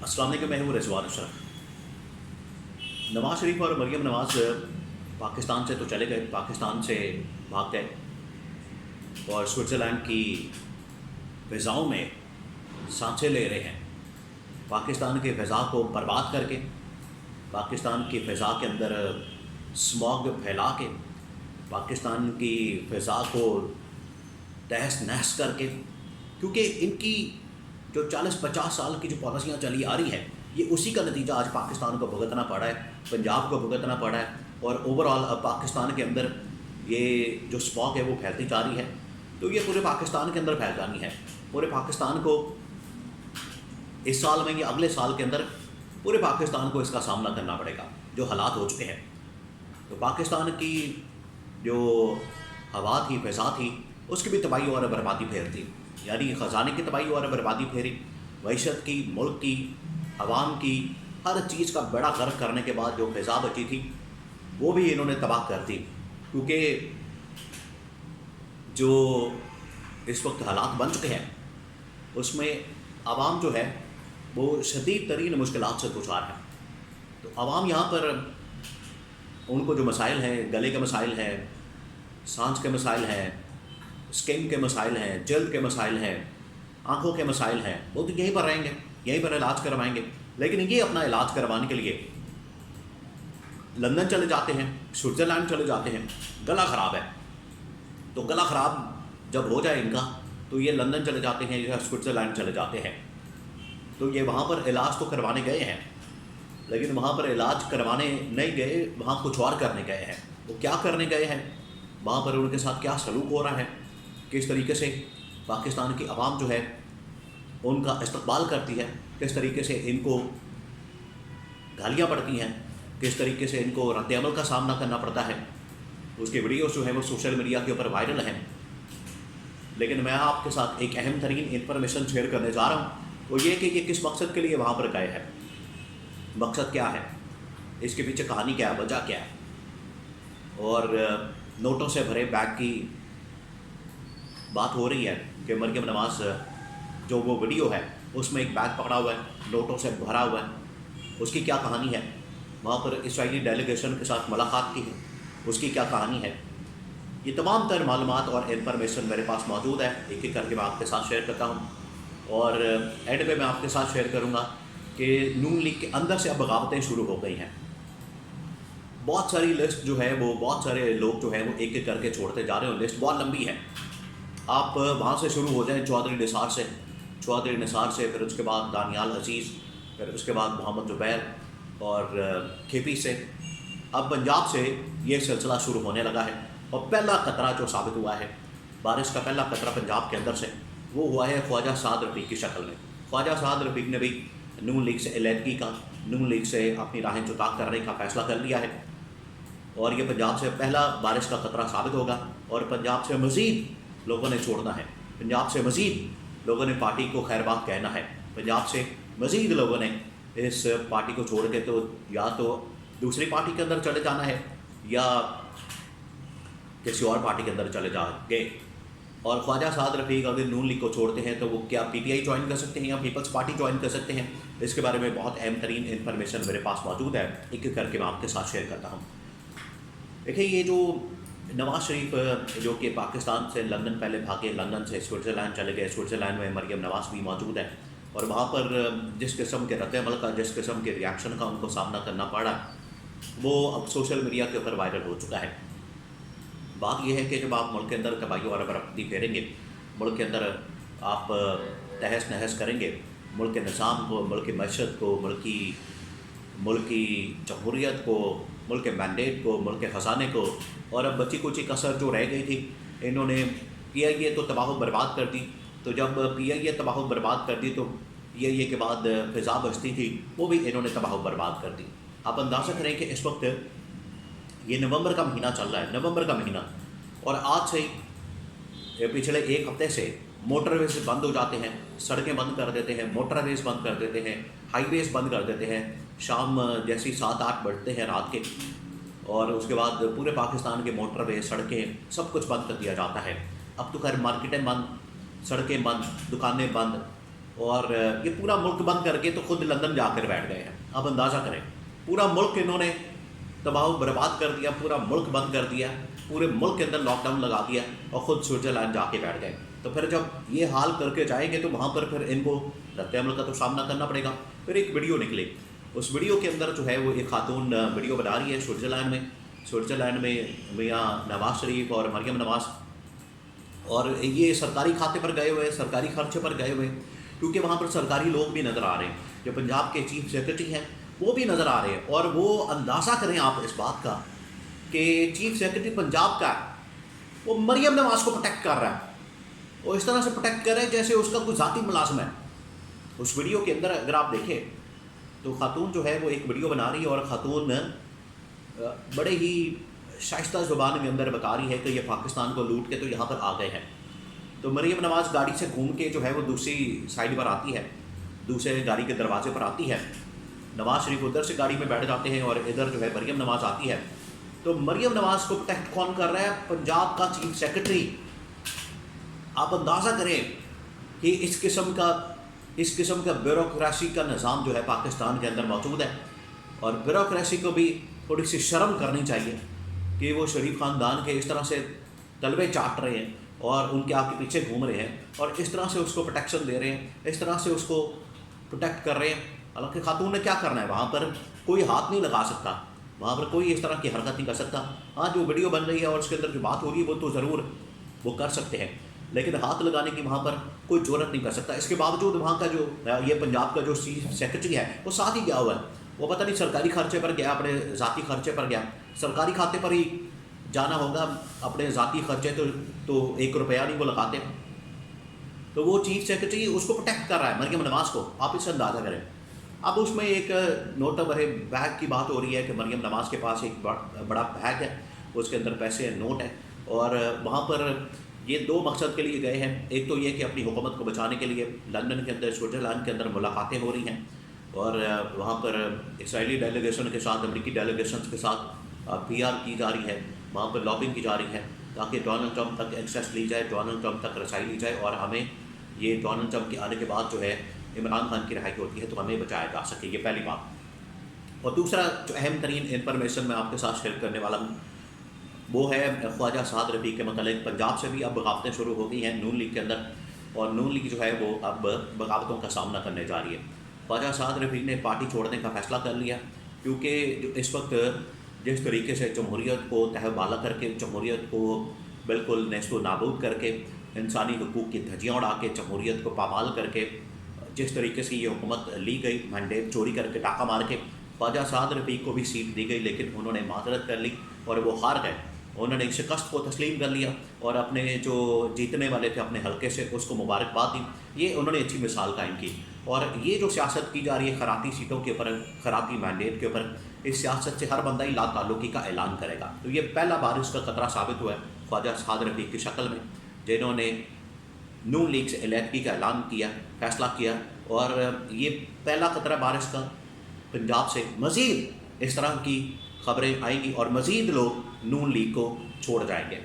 अस्सलाम वालेकुम, मैं हूँ रिजवान अशरफ। नवाज़ शरीफ और मरीम नवाज़ पाकिस्तान से तो चले गए, पाकिस्तान से भाग गए और स्विट्ज़रलैंड की फ़िज़ाओं में सांसें ले रहे हैं। पाकिस्तान की फ़िज़ा को बर्बाद करके, पाकिस्तान की फ़िज़ा के अंदर स्मॉग फैला के, पाकिस्तान की फ़िज़ा को तहस नहस करके, क्योंकि इनकी जो 40-50 साल की जो पॉलिसियाँ चली आ रही हैं, ये उसी का नतीजा आज पाकिस्तान को भुगतना पड़ा है, पंजाब को भुगतना पड़ा है। और ओवरऑल अब पाकिस्तान के अंदर ये जो स्मॉग है वो फैलती जा रही है, तो ये पूरे पाकिस्तान के अंदर फैल जानी है। पूरे पाकिस्तान को इस साल में या अगले साल के अंदर पूरे पाकिस्तान को इसका सामना करना पड़ेगा, जो हालात हो चुके हैं। तो पाकिस्तान की जो हवा थी, फ़िज़ा थी, उसकी भी तबाही और बर्बादी फेरती, यानी ख़जाने की तबाही और बर्बादी फेरी, मईशत की, मुल्क की, आवाम की, हर चीज़ का बड़ा गर्क करने के बाद जो फ़िज़ा बची थी वो भी इन्होंने तबाह कर दी। क्योंकि जो इस वक्त हालात बन चुके हैं उसमें आवाम जो है वो शदीद तरीन मुश्किलात से गुज़ार है। तो आवाम यहाँ पर उनको जो मसाइल हैं, गले के मसाइल हैं, सांस के मसाइल हैं, स्किन के मसाइल हैं, जल्द के मसाइल हैं, आँखों के मसाइल हैं, वो तो यहीं पर रहेंगे, यहीं पर इलाज करवाएंगे। लेकिन ये अपना इलाज करवाने के लिए लंदन चले जाते हैं, स्विट्ज़रलैंड चले जाते हैं। गला ख़राब है, तो गला ख़राब जब हो जाए इनका, तो ये लंदन चले जाते हैं या स्विट्ज़रलैंड चले जाते हैं। तो ये वहाँ पर इलाज तो करवाने गए हैं, लेकिन वहाँ पर इलाज करवाने नहीं गए, वहाँ कुछ और करने गए हैं। वो क्या करने गए हैं, वहाँ पर उनके साथ क्या सलूक हो रहा है, किस तरीके से पाकिस्तान की आवाम जो है उनका इस्तकबाल करती है, किस तरीके से इनको गालियाँ पड़ती हैं, किस तरीके से इनको रद्द-ए-अमल का सामना करना पड़ता है, उसके वीडियोस जो है वो सोशल मीडिया के ऊपर वायरल हैं। लेकिन मैं आपके साथ एक अहम तरीन इन्फॉर्मेशन शेयर करने जा रहा हूँ, वो ये कि ये किस मकसद के लिए वहाँ पर गए हैं, मकसद क्या है, इसके पीछे कहानी क्या है, वजह क्या है। और नोटों से भरे बैग की बात हो रही है कि मरीम नवाज़ जो वो वीडियो है उसमें एक बैग पकड़ा हुआ है, नोटों से भरा हुआ है, उसकी क्या कहानी है। वहाँ पर इसराइली डेलीगेशन के साथ मुलाकात की है, उसकी क्या कहानी है। ये तमाम तर मालूमात और इन्फॉर्मेशन मेरे पास मौजूद है, एक एक करके मैं आपके साथ शेयर करता हूँ। और एंड पे मैं आपके साथ शेयर करूँगा कि नून लीग के अंदर से अब बगावतें शुरू हो गई हैं। बहुत सारी लिस्ट जो है वो, बहुत सारे लोग जो हैं वो एक एक करके छोड़ते जा रहे हैं, लिस्ट बहुत लंबी है। आप वहाँ से शुरू हो जाएं, चौधरी निसार से, फिर उसके बाद दानियाल अजीज़, फिर उसके बाद मोहम्मद जुबैर और केपी से। अब पंजाब से ये सिलसिला शुरू होने लगा है और पहला खतरा जो साबित हुआ है, बारिश का पहला खतरा पंजाब के अंदर से, वो हुआ है ख्वाजा साद रफ़ीक की शक्ल में। ख्वाजा साद रफ़ीक ने भी नून लीग से अलहदगी का, नून लीग से अपनी राहें जुदा करने का फ़ैसला कर लिया है और ये पंजाब से पहला बारिश का खतरा साबित होगा। और पंजाब से मज़ीद लोगों ने छोड़ना है, पंजाब से मज़ीद लोगों ने पार्टी को खैरबाद कहना है, पंजाब से मज़ीद लोगों ने इस पार्टी को छोड़ के तो या तो दूसरी पार्टी के अंदर चले जाना है या किसी और पार्टी के अंदर चले जाएंगे। और ख्वाजा साद रफ़ीक अगर नून लीग को छोड़ते हैं तो वो क्या पीटीआई ज्वाइन कर सकते हैं या पीपल्स पार्टी ज्वाइन कर सकते हैं, इसके बारे में बहुत अहम तरीन इन्फॉर्मेशन मेरे पास मौजूद है, एक एक करके मैं आपके साथ शेयर करता हूँ। देखिए, ये जो नवाज़ शरीफ जो कि पाकिस्तान से लंदन पहले भागे, लंदन से स्विट्ज़रलैंड चले गए, स्विट्ज़रलैंड में मरीम नवाज़ भी मौजूद है और वहाँ पर जिस किस्म के रद्द-ए-अमल का, जिस किस्म के रिएक्शन का उनको सामना करना पड़ा, वो अब सोशल मीडिया के ऊपर वायरल हो चुका है। बात यह है कि जब आप मुल्क के अंदर तबाही और बर्बादी फेरेंगे, मुल्क के अंदर आप तहस नहस करेंगे, मुल्क के निज़ाम को, मुल्क की मईशत को, मुल्क की जमहूरियत को, मुल्क के मैंडेट को, मुल्क के ख़जाने को, और अब बची कुची कसर जो रह गई थी, इन्होंने PIA तो तबाह बर्बाद कर दी। तो जब PIA तबाह बर्बाद कर दी तो PIA के बाद फ़िज़ा बचती थी, वो भी इन्होंने तबाह बर्बाद कर दी। आप अंदाज़ा करें कि इस वक्त ये नवंबर का महीना चल रहा है, नवंबर का महीना, और आज से पिछले एक हफ्ते से मोटरवेज बंद हो जाते हैं, सड़कें बंद कर देते हैं, मोटरवेज बंद कर देते हैं, हाईवेज बंद कर देते हैं। शाम जैसी 7-8 बजते हैं रात के, और उसके बाद पूरे पाकिस्तान के मोटरवेज, सड़कें, सब कुछ बंद कर दिया जाता है। अब तो खैर मार्केटें बंद, सड़कें बंद, दुकानें बंद, اور یہ پورا ملک بند کر کے تو خود لندن جا کر بیٹھ گئے ہیں. اب اندازہ کریں, پورا ملک انہوں نے تباہ و برباد کر دیا, پورا ملک بند کر دیا, پورے ملک کے اندر لاک ڈاؤن لگا دیا اور خود سوئٹزرلینڈ جا کے بیٹھ گئے. تو پھر جب یہ حال کر کے جائیں گے تو وہاں پر پھر ان کو رد عمل کا تو سامنا کرنا پڑے گا. پھر ایک ویڈیو نکلی, اس ویڈیو کے اندر جو ہے وہ ایک خاتون ویڈیو بنا رہی ہے سوئٹزرلینڈ میں میاں نواز شریف اور مریم نواز, اور یہ سرکاری کھاتے پر گئے ہوئے, سرکاری خرچے پر گئے ہوئے, کیونکہ وہاں پر سرکاری لوگ بھی نظر آ رہے ہیں. جو پنجاب کے چیف سیکرٹری ہیں وہ بھی نظر آ رہے ہیں, اور وہ اندازہ کریں آپ اس بات کا کہ چیف سیکرٹری پنجاب کا وہ مریم نواز کو پروٹیکٹ کر رہا ہے, وہ اس طرح سے پروٹیکٹ کر رہے ہیں جیسے اس کا کوئی ذاتی ملازم ہے. اس ویڈیو کے اندر اگر آپ دیکھیں تو خاتون جو ہے وہ ایک ویڈیو بنا رہی ہے, اور خاتون بڑے ہی شائستہ زبان میں اندر بتا رہی ہے کہ یہ پاکستان کو لوٹ کے تو یہاں پر آ گئے ہیں. تو مریم نواز گاڑی سے گھوم کے جو ہے وہ دوسری سائڈ پر آتی ہے, دوسرے گاڑی کے دروازے پر آتی ہے. نواز شریف ادھر سے گاڑی میں بیٹھ جاتے ہیں اور ادھر جو ہے مریم نواز آتی ہے. تو مریم نواز کو پروٹیکٹ کون کر رہا ہے؟ پنجاب کا چیف سیکرٹری. آپ اندازہ کریں کہ اس قسم کا بیوروکریسی کا نظام جو ہے پاکستان کے اندر موجود ہے, اور بیوروکریسی کو بھی تھوڑی سی شرم کرنی چاہیے کہ وہ شریف خاندان کے اس طرح سے تلوے چاٹ رہے ہیں اور ان کے آپ کے پیچھے گھوم رہے ہیں, اور اس طرح سے اس کو پروٹیکشن دے رہے ہیں, اس طرح سے اس کو پروٹیکٹ کر رہے ہیں. حالانکہ خاتون نے کیا کرنا ہے, وہاں پر کوئی ہاتھ نہیں لگا سکتا, وہاں پر کوئی اس طرح کی حرکت نہیں کر سکتا. ہاں جو ویڈیو بن رہی ہے اور اس کے اندر جو بات ہو رہی ہے وہ تو ضرور وہ کر سکتے ہیں, لیکن ہاتھ لگانے کی وہاں پر کوئی جرت نہیں کر سکتا. اس کے باوجود وہاں کا جو یہ پنجاب کا جو چیف سیکرٹری ہے وہ ساتھ ہی گیا ہوا ہے. وہ پتہ نہیں سرکاری خرچے پر گیا, اپنے ذاتی خرچے پر گیا, سرکاری کھاتے پر ہی جانا ہوگا, اپنے ذاتی خرچے تو 1 روپیہ نہیں وہ لگاتے. تو وہ چیف سیکرٹری اس کو پروٹیکٹ کر رہا ہے مریم نواز کو. آپ اس سے اندازہ کریں. اب اس میں ایک نوٹ بھرے بیگ کی بات ہو رہی ہے کہ مریم نواز کے پاس ایک بڑا بیگ ہے, اس کے اندر پیسے نوٹ ہیں, اور وہاں پر یہ 2 مقصد کے لیے گئے ہیں. ایک تو یہ کہ اپنی حکومت کو بچانے کے لیے لندن کے اندر, سوئٹزرلینڈ کے اندر ملاقاتیں ہو رہی ہیں, اور وہاں پر اسرائیلی ڈیلیگیشن کے ساتھ, امریکی ڈیلیگیشنز کے ساتھ PR کی جا رہی ہے, وہاں پر لابنگ کی جا رہی ہے تاکہ ڈونلڈ ٹرمپ تک ایکسیس لی جائے, ڈونلڈ ٹرمپ تک رسائی لی جائے, اور ہمیں یہ ڈونلڈ ٹرمپ کے آنے کے بعد جو ہے عمران خان کی رہائی ہوتی ہے تو ہمیں بچایا جا سکے. یہ پہلی بات. اور دوسرا جو اہم ترین انفارمیشن میں آپ کے ساتھ شیئر کرنے والا ہوں وہ ہے خواجہ سعد رفیق کے متعلق. پنجاب سے بھی اب بغاوتیں شروع ہو گئی ہیں نون لیگ کے اندر, اور نون لیگ جو ہے وہ اب بغاوتوں کا سامنا کرنے جا رہی ہے. خواجہ سعد رفیق نے پارٹی چھوڑنے کا فیصلہ کر لیا, کیونکہ جو اس وقت جس طریقے سے جمہوریت کو تہ بالا کر کے, جمہوریت کو بالکل نیست و نابود کر کے, انسانی حقوق کی دھجیاں اڑا کے, جمہوریت کو پامال کر کے جس طریقے سے یہ حکومت لی گئی, مینڈیٹ چوری کر کے, ڈاکہ مار کے, خواجہ سعد رفیق کو بھی سیٹ دی گئی, لیکن انہوں نے معذرت کر لی اور وہ ہار گئے. انہوں نے شکست کو تسلیم کر لیا اور اپنے جو جیتنے والے تھے اپنے حلقے سے اس کو مبارکباد دی. یہ انہوں نے اچھی مثال قائم کی. اور یہ جو سیاست کی جا رہی ہے خراتی سیٹوں کے اوپر, خراتی مینڈیٹ کے اوپر, اس سیاست سے ہر بندہ ہی لا تعلقی کا اعلان کرے گا. تو یہ پہلا بار اس کا خطرہ ثابت ہوا ہے خواجہ سعد رفیق کی شکل میں, جنہوں نے نون لیگ سے علیحدگی کا اعلان کیا, فیصلہ کیا, اور یہ پہلا خطرہ بارش کا. پنجاب سے مزید اس طرح کی خبریں آئیں گی اور مزید لوگ نون لیگ کو چھوڑ جائیں گے.